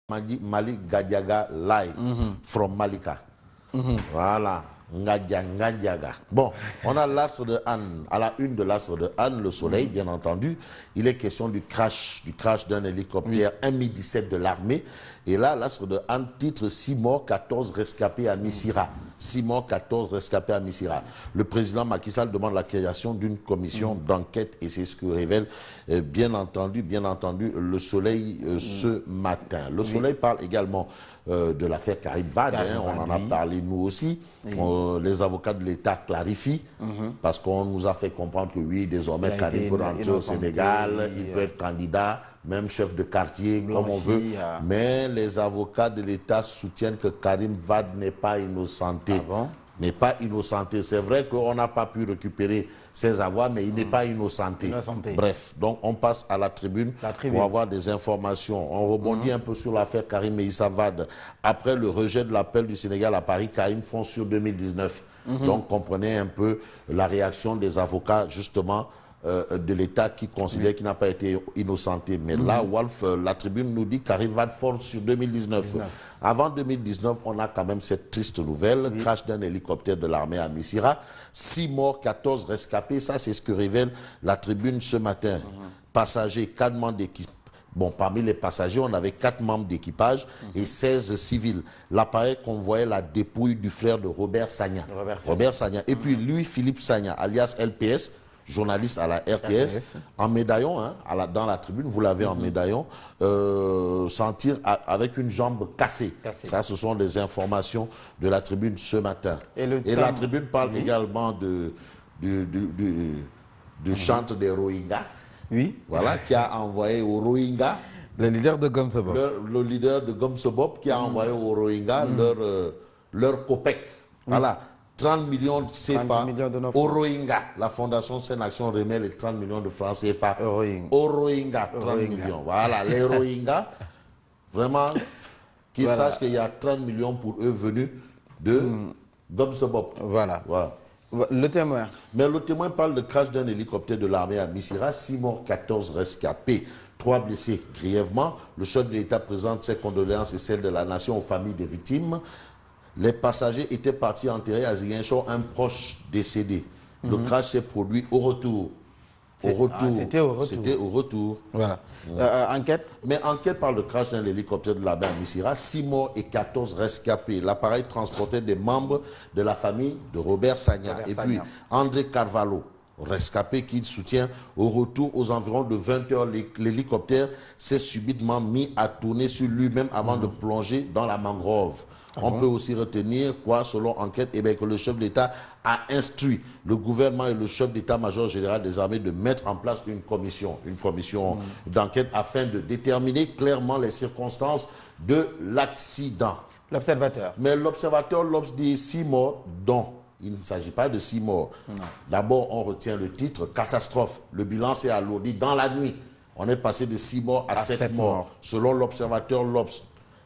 Malik Gadiaga Lai from Malika. Voilà. Ngadjaga. Bon, on a l'astre de Anne, à la une de l'astre de Anne, le soleil, bien entendu. Il est question du crash d'un hélicoptère Mi-17 de l'armée. Et là, l'astre de Anne titre 6 morts, 14 rescapés à Missira. 6 morts, 14 rescapés à Missira. Le président Macky Sall demande la création d'une commission d'enquête et c'est ce que révèle, bien entendu, le soleil ce matin. Le soleil parle également de l'affaire Karim Wade, on en a parlé nous aussi. Les avocats de l'État clarifient, parce qu'on nous a fait comprendre que oui, désormais Karim peut rentrer au Sénégal, il peut être candidat, même chef de quartier, comme on veut. Mais les avocats de l'État soutiennent que Karim Wade n'est pas innocenté. N'est pas innocenté. C'est vrai qu'on n'a pas pu récupérer ses avoirs, mais il n'est pas innocenté. Bref, donc on passe à la tribune pour avoir des informations. On rebondit un peu sur l'affaire Karim Meïssa Wade. Après le rejet de l'appel du Sénégal à Paris, Karim fonce sur 2019. Donc comprenez un peu la réaction des avocats, justement, de l'État qui considère qu'il n'a pas été innocenté. Mais là, Wolf, la tribune nous dit Karim Wade fonce sur 2019. Avant 2019, on a quand même cette triste nouvelle, crash d'un hélicoptère de l'armée à Missira, 6 morts, 14 rescapés, ça c'est ce que révèle la tribune ce matin. Passagers, 4 membres d'équipage. Bon, parmi les passagers, on avait 4 membres d'équipage et 16 civils. L'appareil convoyait la dépouille du frère de Robert Sagna. Robert Sagna. Et puis lui, Philippe Sagna, alias LPS, journaliste à la RTS, en médaillon, dans la tribune, vous l'avez en médaillon, sentir avec une jambe cassée. Ça, ce sont des informations de la tribune ce matin. Et la tribune parle également du chantre des Rohingyas, voilà, qui a envoyé aux Rohingyas, le leader de Gomsobop. Le leader de Gomsobop qui a envoyé aux Rohingyas leur copec. Voilà. 30 millions de CFA au Rohingya. La Fondation Saine Action remet les 30 millions de francs CFA au Rohingya. 30 millions. Voilà, les Rohingyas, vraiment, qu'ils sachent qu'il y a 30 millions pour eux venus de Gomsobop. Voilà. Le témoin. Mais le témoin parle de crash d'un hélicoptère de l'armée à Missira, 6 morts, 14 rescapés. 3 blessés grièvement. Le chef de l'État présente ses condoléances et celles de la nation aux familles des victimes. Les passagers étaient partis enterrer à Ziguinchor un proche décédé. Le crash s'est produit au retour. C'était au retour. Voilà. Enquête. Mais enquête par le crash d'un hélicoptère de l'armée à Missira, 6 morts et 14 rescapés. L'appareil transportait des membres de la famille de Robert Sagna. Puis André Carvalho, rescapé qu'il soutient. Au retour, aux environs de 20 h, l'hélicoptère s'est subitement mis à tourner sur lui-même avant de plonger dans la mangrove. On peut aussi retenir, selon enquête, que le chef de l'État a instruit le gouvernement et le chef d'état-major général des armées de mettre en place une commission d'enquête afin de déterminer clairement les circonstances de l'accident. L'observateur. Mais l'observateur, dit 6 morts, dont il ne s'agit pas de 6 morts. D'abord, on retient le titre, catastrophe. Le bilan s'est alourdi dans la nuit. On est passé de 6 morts à 7 morts. Selon l'observateur,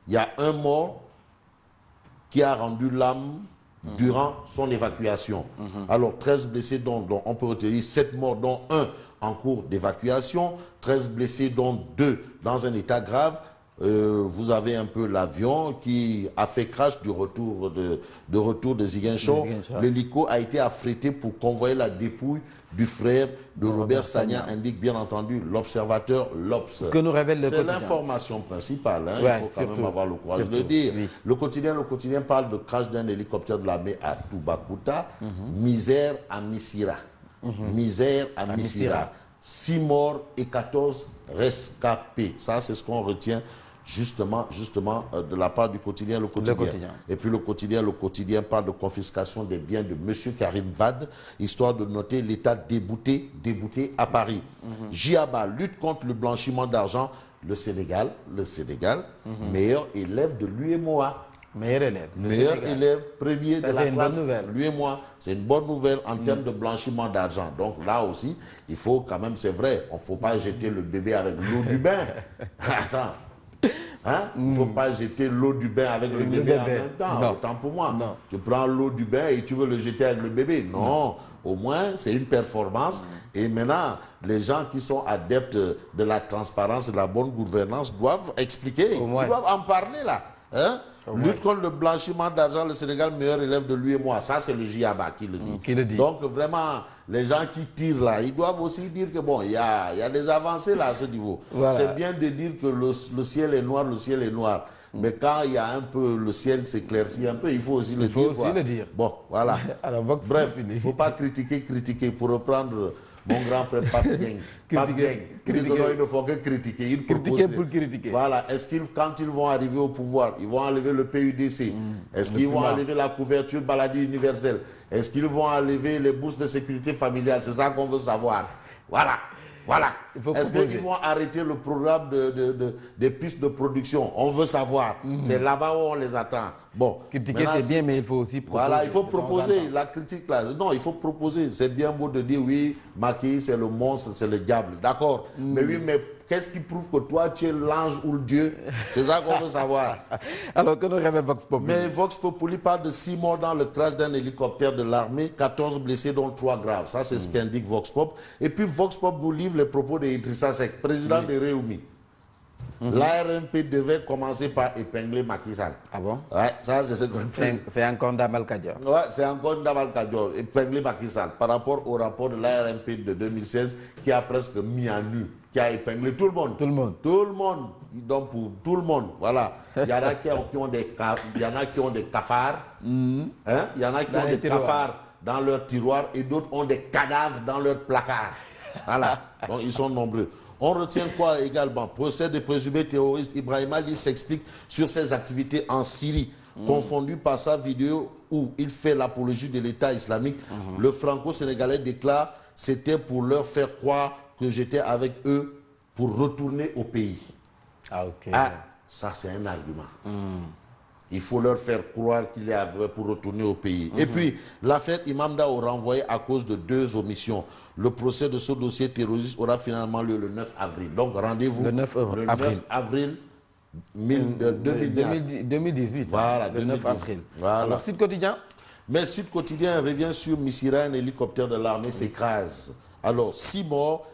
il y a un mort qui a rendu l'âme durant son évacuation. Alors, 13 blessés, dont on peut retenir 7 morts, dont 1 en cours d'évacuation, 13 blessés, dont 2 dans un état grave. Vous avez un peu l'avion qui a fait crash de retour de Ziguinchor. L'hélico a été affrété pour convoyer la dépouille du frère de Robert Sagna, indique bien entendu l'observateur l'Obs. Que nous révèle le quotidien. C'est l'information principale, il faut quand même avoir le courage de le dire. Le quotidien parle de crash d'un hélicoptère de l'armée à Toubacouta, misère à Missira. Misère à Missira. 6 morts et 14 rescapés. Ça, c'est ce qu'on retient justement de la part du quotidien Le Quotidien. Et puis le quotidien parle de confiscation des biens de M. Karim Wade, histoire de noter l'État débouté à Paris. Djiaba lutte contre le blanchiment d'argent. Le Sénégal, meilleur élève de l'UEMOA. Meilleur élève, premier de la classe, l'UEMOA. C'est une bonne nouvelle en termes de blanchiment d'argent. Donc là aussi, il faut quand même, c'est vrai, on ne faut pas jeter le bébé avec l'eau du bain. Attends. Hein? Il ne faut pas jeter l'eau du bain avec le bébé en même temps. Non. Autant pour moi. Non. Tu prends l'eau du bain et tu veux le jeter avec le bébé. Non. Au moins, c'est une performance. Et maintenant, les gens qui sont adeptes de la transparence et de la bonne gouvernance doivent expliquer. Ils doivent en parler là. Hein? Lutte contre le blanchiment d'argent, le Sénégal, meilleur élève de lui et moi. Ça, c'est le JABA qui le dit. Donc, vraiment, les gens qui tirent là, ils doivent aussi dire que bon, il y a des avancées là à ce niveau. Voilà. C'est bien de dire que le ciel est noir, le ciel est noir. Mais quand il y a un peu, le ciel s'éclaircit un peu, il faut aussi le dire. Bon, voilà. Alors, bref, il ne faut pas critiquer. Pour reprendre mon grand frère Pape Dieng. Pape Dieng, il dit que non, il ne faut que critiquer. Il critiquer pour critiquer. Voilà. Est-ce qu'ils, quand ils vont arriver au pouvoir, ils vont enlever le PUDC? Est-ce qu'ils vont enlever la couverture maladie universelle? Est-ce qu'ils vont enlever les bourses de sécurité familiale? C'est ça qu'on veut savoir. Voilà. Voilà. Est-ce qu'ils vont arrêter le programme des pistes de production? On veut savoir. C'est là-bas où on les attend. Bon. Critiquer, c'est bien, mais il faut aussi proposer. Voilà, il faut proposer. La critique, là. Non, il faut proposer. C'est bien beau de dire, oui, Macky, c'est le monstre, c'est le diable. D'accord. Mais oui, mais qu'est-ce qui prouve que toi, tu es l'ange ou le Dieu? C'est ça qu'on veut savoir. Alors, que nous révèle Vox Populi? Mais Vox Populi parle de 6 morts dans le crash d'un hélicoptère de l'armée, 14 blessés, dont 3 graves. Ça, c'est ce qu'indique Vox Pop. Et puis, Vox Pop nous livre les propos de Idrissa Seck, président de Réumi. L'ARMP devait commencer par épingler Macky Sall. Ah bon? Ouais, ça, c'est ce qu'on fait. C'est encore Damal Kadior. Ouais, c'est encore Damal Kadior, épingler Macky Sall, par rapport au rapport de l'ARMP de 2016, qui a presque mis à nu, qui a épinglé tout le monde. Tout le monde. Tout le monde. Donc, pour tout le monde, voilà. Il y en a qui ont des cafards. Hein? Il y en a qui ont des cafards dans leur tiroir et d'autres ont des cadavres dans leur placard. Voilà. Donc, ils sont nombreux. On retient quoi également? Procès de présumé terroriste. Ibrahim Ali s'explique sur ses activités en Syrie, confondu par sa vidéo où il fait l'apologie de l'État islamique. Le franco-sénégalais déclare: c'était pour leur faire croire que j'étais avec eux pour retourner au pays. Ah, ok. Ah, ça, c'est un argument. Il faut leur faire croire qu'il est avec eux pour retourner au pays. Et puis, l'affaire Imam Dao renvoyée à cause de 2 omissions. Le procès de ce dossier terroriste aura finalement lieu le 9 avril. Donc, rendez-vous le 9 avril 2018. Voilà, le 9 avril. Voilà. Alors, Sud Quotidien? Mais Sud Quotidien revient sur Missira, un hélicoptère de l'armée s'écrase. Alors, 6 morts,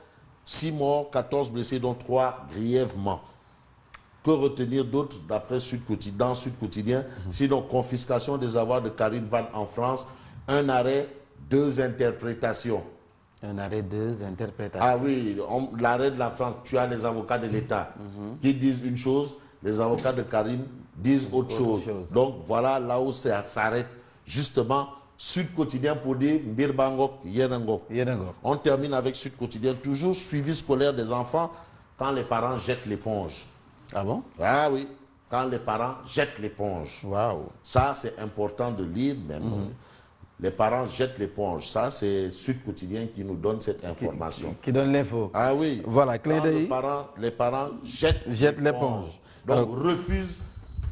14 blessés, dont 3 grièvement. Que retenir d'autre d'après Sud Quotidien, dans Sud Quotidien? Sinon, confiscation des avoirs de Karim Wade en France, un arrêt, 2 interprétations. Un arrêt, 2 interprétations. Ah oui, l'arrêt de la France, tu as les avocats de l'État qui disent une chose, les avocats de Karim disent autre chose. Donc voilà là où ça s'arrête. Justement, Sud Quotidien pour dire Mbir Bangok, Yenangok. On termine avec Sud Quotidien, toujours suivi scolaire des enfants quand les parents jettent l'éponge. Ah bon? Ah oui, quand les parents jettent l'éponge. Waouh. Ça, c'est important de lire même. Les parents jettent l'éponge. Ça, c'est Sud Quotidien qui nous donne cette information. Qui donne l'info. Ah oui. Voilà, clé d'œil. Les parents jettent l'éponge. Donc, refusent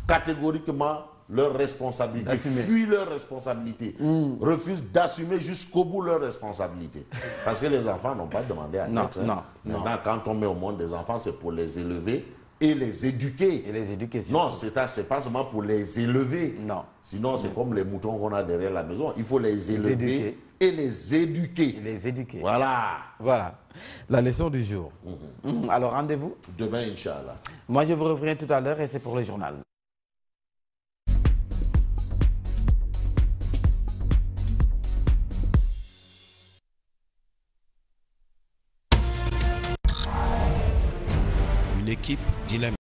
catégoriquement leur responsabilité, fuient leur responsabilité, refusent d'assumer jusqu'au bout leur responsabilité. Parce que les enfants n'ont pas demandé à naître. Maintenant, quand on met au monde des enfants, c'est pour les élever et les éduquer. Et les éduquer. Non, c'est pas seulement pour les élever. Non. Sinon, c'est comme les moutons qu'on a derrière la maison. Il faut les élever et les éduquer. Voilà. Voilà. La leçon du jour. Alors, rendez-vous demain, Inch'Allah. Moi, je vous reviens tout à l'heure et c'est pour le journal. Une équipe dynamique,